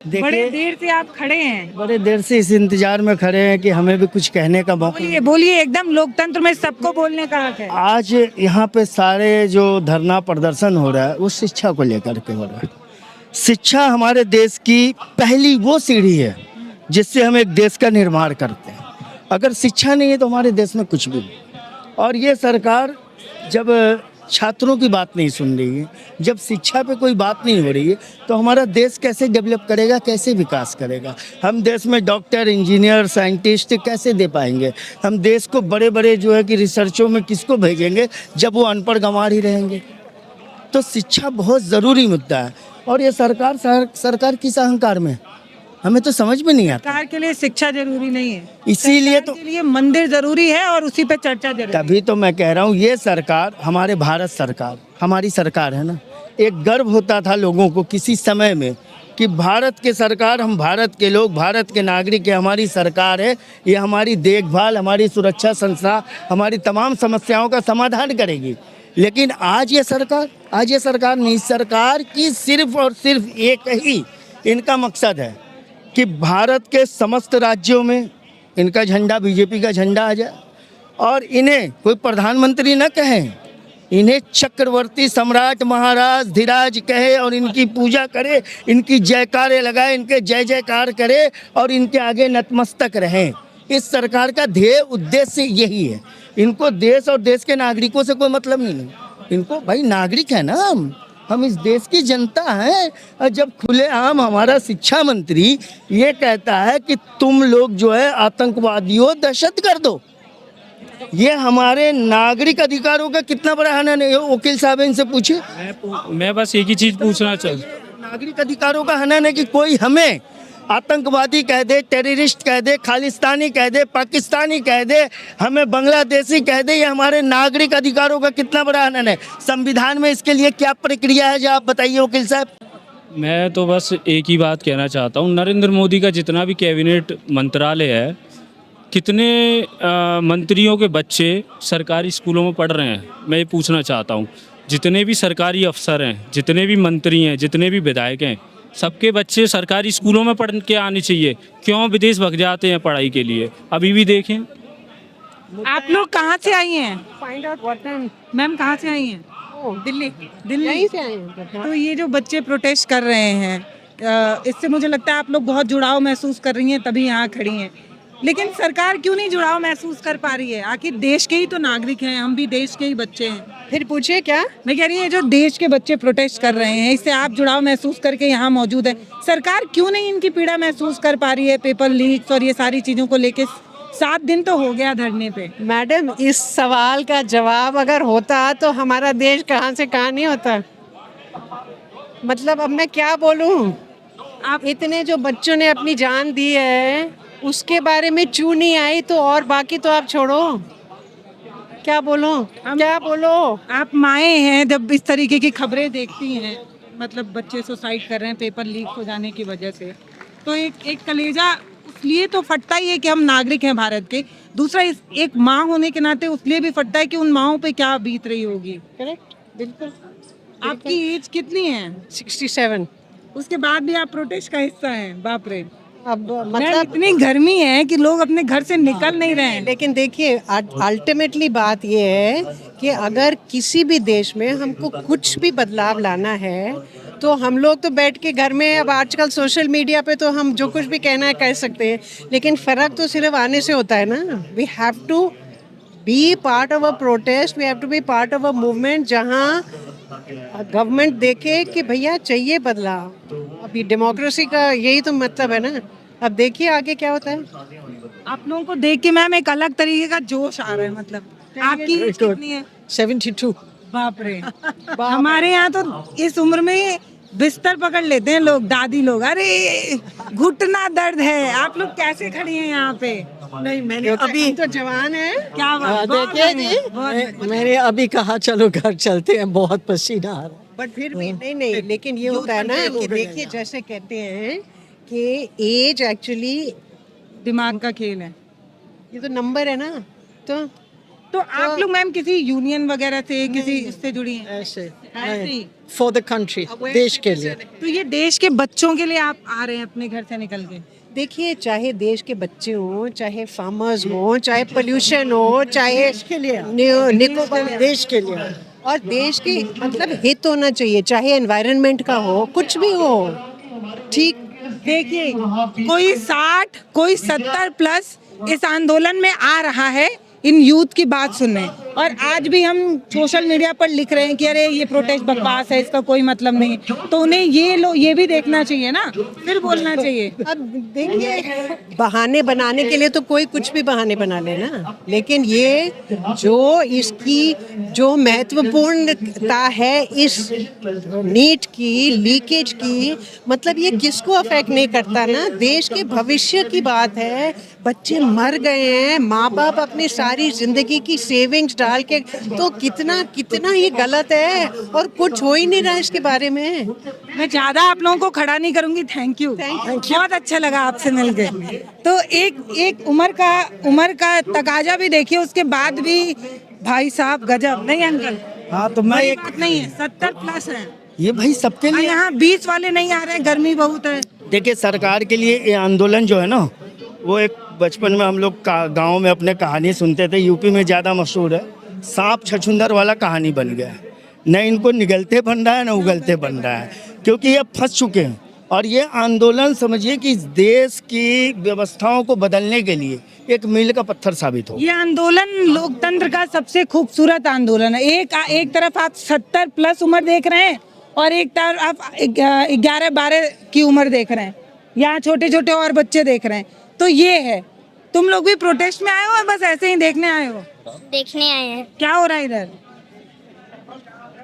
बड़े देखिए, देर से आप खड़े हैं। बड़े देर से इस इंतजार में खड़े हैं कि हमें भी कुछ कहने का मौका बोलिए बोलिए, एकदम लोकतंत्र में सबको बोलने का हक है। आज यहाँ पे सारे जो धरना प्रदर्शन हो रहा है वो शिक्षा को लेकर के हो रहा है। शिक्षा हमारे देश की पहली वो सीढ़ी है जिससे हम एक देश का निर्माण करते हैं। अगर शिक्षा नहीं है तो हमारे देश में कुछ भी नहीं। और ये सरकार जब छात्रों की बात नहीं सुन रही है, जब शिक्षा पे कोई बात नहीं हो रही है, तो हमारा देश कैसे डेवलप करेगा, कैसे विकास करेगा? हम देश में डॉक्टर, इंजीनियर, साइंटिस्ट कैसे दे पाएंगे? हम देश को बड़े बड़े जो है कि रिसर्चों में किसको भेजेंगे जब वो अनपढ़ गंवार ही रहेंगे? तो शिक्षा बहुत ज़रूरी मुद्दा है। और ये सरकार किस अहंकार में है? हमें तो समझ में नहीं आता। सरकार के लिए शिक्षा जरूरी नहीं है, इसीलिए तो सरकार के लिए मंदिर जरूरी है और उसी पे चर्चा जरूरी है। तभी तो मैं कह रहा हूँ ये सरकार, हमारे भारत सरकार, हमारी सरकार है ना। एक गर्व होता था लोगों को किसी समय में कि भारत के सरकार, हम भारत के लोग, भारत के नागरिक है, हमारी सरकार है, ये हमारी देखभाल, हमारी सुरक्षा संस्था, हमारी तमाम समस्याओं का समाधान करेगी। लेकिन आज ये सरकार नहीं, सरकार की सिर्फ और सिर्फ एक ही इनका मकसद है कि भारत के समस्त राज्यों में इनका झंडा, बीजेपी का झंडा आ जाए और इन्हें कोई प्रधानमंत्री न कहें, इन्हें चक्रवर्ती सम्राट महाराज धीराज कहे और इनकी पूजा करे, इनकी जयकारे लगाए, इनके जय जयकार करे और इनके आगे नतमस्तक रहें। इस सरकार का ध्येय उद्देश्य यही है। इनको देश और देश के नागरिकों से कोई मतलब नहीं है। इनको भाई नागरिक है ना, हम इस देश की जनता हैं। और जब खुलेआम हमारा शिक्षा मंत्री ये कहता है कि तुम लोग जो है आतंकवादियों, दहशत कर दो, ये हमारे नागरिक अधिकारों का कितना बड़ा हनन है? वकील साहब इनसे पूछिए। मैं बस एक ही चीज़ पूछना नागरिक अधिकारों का हनन है कि कोई हमें आतंकवादी कह दे, टेररिस्ट कह दे, खालिस्तानी कह दे, पाकिस्तानी कह दे, हमें बांग्लादेशी कह दे, ये हमारे नागरिक अधिकारों का कितना बड़ा हनन है? संविधान में इसके लिए क्या प्रक्रिया है, जो आप बताइए वकील साहब। मैं तो बस एक ही बात कहना चाहता हूँ, नरेंद्र मोदी का जितना भी कैबिनेट मंत्रालय है, कितने मंत्रियों के बच्चे सरकारी स्कूलों में पढ़ रहे हैं, मैं ये पूछना चाहता हूँ। जितने भी सरकारी अफसर हैं, जितने भी मंत्री हैं, जितने भी विधायक हैं, सबके बच्चे सरकारी स्कूलों में पढ़ के आने चाहिए। क्यों विदेश भग जाते हैं पढ़ाई के लिए? अभी भी देखें। आप लोग कहाँ से आई हैं? मैम कहाँ से आई हैं? दिल्ली। दिल्ली से आए हैं। तो ये जो बच्चे प्रोटेस्ट कर रहे हैं, इससे मुझे लगता है आप लोग बहुत जुड़ाव महसूस कर रही हैं, तभी यहाँ खड़ी हैं। लेकिन सरकार क्यों नहीं जुड़ाव महसूस कर पा रही है? आखिर देश के ही तो नागरिक हैं, हम भी देश के ही बच्चे हैं। फिर पूछिए क्या? मैं कह रही हूँ जो देश के बच्चे प्रोटेस्ट कर रहे हैं, इससे आप जुड़ाव महसूस करके यहाँ मौजूद है, सरकार क्यों नहीं इनकी पीड़ा महसूस कर पा रही है? पेपर लीक्स और ये सारी चीजों को लेके 7 दिन तो हो गया धरने पे। मैडम, इस सवाल का जवाब अगर होता तो हमारा देश कहाँ से कहाँ नहीं होता। मतलब अब मैं क्या बोलूँ? आप इतने जो बच्चों ने अपनी जान दी है उसके बारे में चू नहीं आई, तो और बाकी तो आप छोड़ो। क्या बोलो? आप माएँ हैं, जब इस तरीके की खबरें देखती हैं, मतलब बच्चे सुसाइड कर रहे हैं पेपर लीक हो जाने की वजह से, तो एक कलेजा इसलिए तो फटता ही है कि हम नागरिक हैं भारत के। दूसरा, एक माँ होने के नाते उसलिए भी फटता है कि उन माँओं पे क्या बीत रही होगी। करेक्ट, बिल्कुल। आपकी एज कितनी है? 67। उसके बाद भी आप प्रोटेस्ट का हिस्सा हैं? बाप रे। अब मतलब मतलब इतनी गर्मी है कि लोग अपने घर से निकल नहीं रहे हैं। लेकिन देखिए, अल्टीमेटली बात ये है कि अगर किसी भी देश में हमको कुछ भी बदलाव लाना है तो हम लोग तो बैठ के घर में, अब आजकल सोशल मीडिया पे तो हम जो कुछ भी कहना है कह सकते हैं, लेकिन फ़र्क तो सिर्फ आने से होता है ना। We have to be part of a protest, we have to be part of a movement जहाँ गवर्नमेंट देखे कि भैया चाहिए बदलाव। अभी डेमोक्रेसी का यही तो मतलब है ना। अब देखिए आगे क्या होता है। आप लोगों को देख के मैम एक अलग तरीके का जोश आ रहा है। मतलब आपकी एज कितनी है? 72। बाप रे। हमारे यहाँ तो इस उम्र में बिस्तर पकड़ लेते हैं लोग, दादी लोग, अरे घुटना दर्द है। आप लोग कैसे खड़ी हैं यहाँ पे? नहीं, मैंने अभी तो जवान है। क्या बात, बहुत देखिए बढ़िया, बहुत बढ़िया। मैंने अभी कहा चलो घर चलते हैं, बहुत पसीना आ रहा है। बट फिर भी नहीं, लेकिन ये होता है ना कि देखिए, जैसे कहते हैं कि एज एक्चुअली दिमाग का खेल है। ये तो नंबर है ना। तो तो आप लोग मैम किसी यूनियन वगैरह से, किसी इससे जुड़ी हैं? ऐसे फॉर द कंट्री, देश के लिए। तो ये देश के बच्चों के लिए आप आ रहे हैं अपने घर से निकल के? देखिए, चाहे देश के बच्चे हों, चाहे फार्मर्स हों, चाहे पोल्यूशन हो, चाहे के लिए, निकोबार देश के लिए। और देश के मतलब हित होना चाहिए, चाहे एनवायरनमेंट का हो, कुछ भी हो, ठीक। देखिए, कोई 60 कोई 70 प्लस इस आंदोलन में आ रहा है इन यूथ की बात सुनने, और आज भी हम सोशल मीडिया पर लिख रहे हैं कि अरे ये प्रोटेस्ट बकवास है, इसका कोई मतलब नहीं। तो उन्हें ये भी देखना चाहिए ना, फिर बोलना चाहिए। अब देखिए, बहाने बनाने के लिए तो कोई कुछ भी बहाने बना लेना, लेकिन ये जो इसकी जो महत्वपूर्णता है इस नीट की लीकेज की, मतलब ये किसको अफेक्ट नहीं करता ना, देश के भविष्य की बात है। बच्चे मर गए हैं, माँ बाप अपनी सारी जिंदगी की सेविंग्स डाल के, तो कितना कितना ये गलत है, और कुछ हो ही नहीं रहा इसके बारे में। मैं ज्यादा आप लोगों को खड़ा नहीं करूंगी। थैंक यू, बहुत अच्छा लगा आपसे मिलके। तो एक उम्र का तकाजा भी देखिए, उसके बाद भी भाई साहब गजब नहीं अंकल? हाँ, तो मैं बड़ी एक बात नहीं है, 70 प्लस है। ये भाई सबके और लिए, यहाँ 20 वाले नहीं आ रहे, गर्मी बहुत है। देखिए सरकार के लिए ये आंदोलन जो है ना, वो एक बचपन में हम लोग गांव में अपने कहानी सुनते थे, यूपी में ज़्यादा मशहूर है, सांप छछुंदर वाला कहानी बन गया है। न इनको निगलते बन रहा है, न उगलते बन रहा है, क्योंकि ये फंस चुके हैं। और ये आंदोलन समझिए कि इस देश की व्यवस्थाओं को बदलने के लिए एक मील का पत्थर साबित हो। ये आंदोलन लोकतंत्र का सबसे खूबसूरत आंदोलन है। एक तरफ आप 70 प्लस उम्र देख रहे हैं, और एक तरफ आप 11-12 की उम्र देख रहे हैं। यहाँ छोटे छोटे और बच्चे देख रहे हैं। तो ये है, तुम लोग भी प्रोटेस्ट में आए हो या बस ऐसे ही देखने आए हो? देखने आए हैं। क्या हो रहा है इधर?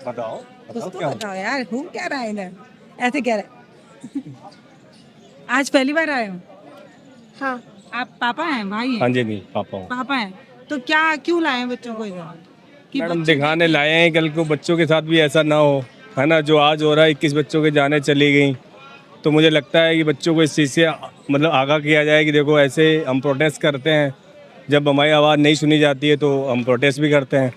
बताओ कुछ तो बताओ यार, हो क्या रहा है इधर? ऐसे कह रहे आज पहली बार आए हो? हाँ, आप पापा हैं, भाई हैं? हाँ जी, नहीं पापा हूँ। पापा हैं। तो क्यों लाए हैं बच्चों को इधर? कि मैडम बच्चे दिखाने लाए हैं, कल को बच्चों के साथ भी ऐसा ना हो, है ना। जो आज हो रहा है, 21 बच्चों के जाने चली गई, तो मुझे लगता है कि बच्चों को इस चीज़ से मतलब आगाह किया जाए कि देखो ऐसे हम प्रोटेस्ट करते हैं, जब हमारी आवाज़ नहीं सुनी जाती है तो हम प्रोटेस्ट भी करते हैं,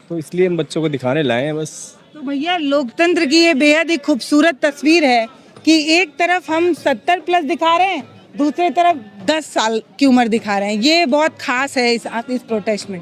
तो इसलिए हम बच्चों को दिखाने लाए हैं बस। तो भैया, लोकतंत्र की ये बेहद ही खूबसूरत तस्वीर है कि एक तरफ हम 70 प्लस दिखा रहे हैं, दूसरी तरफ 10 साल की उम्र दिखा रहे हैं। ये बहुत खास है इस प्रोटेस्ट में।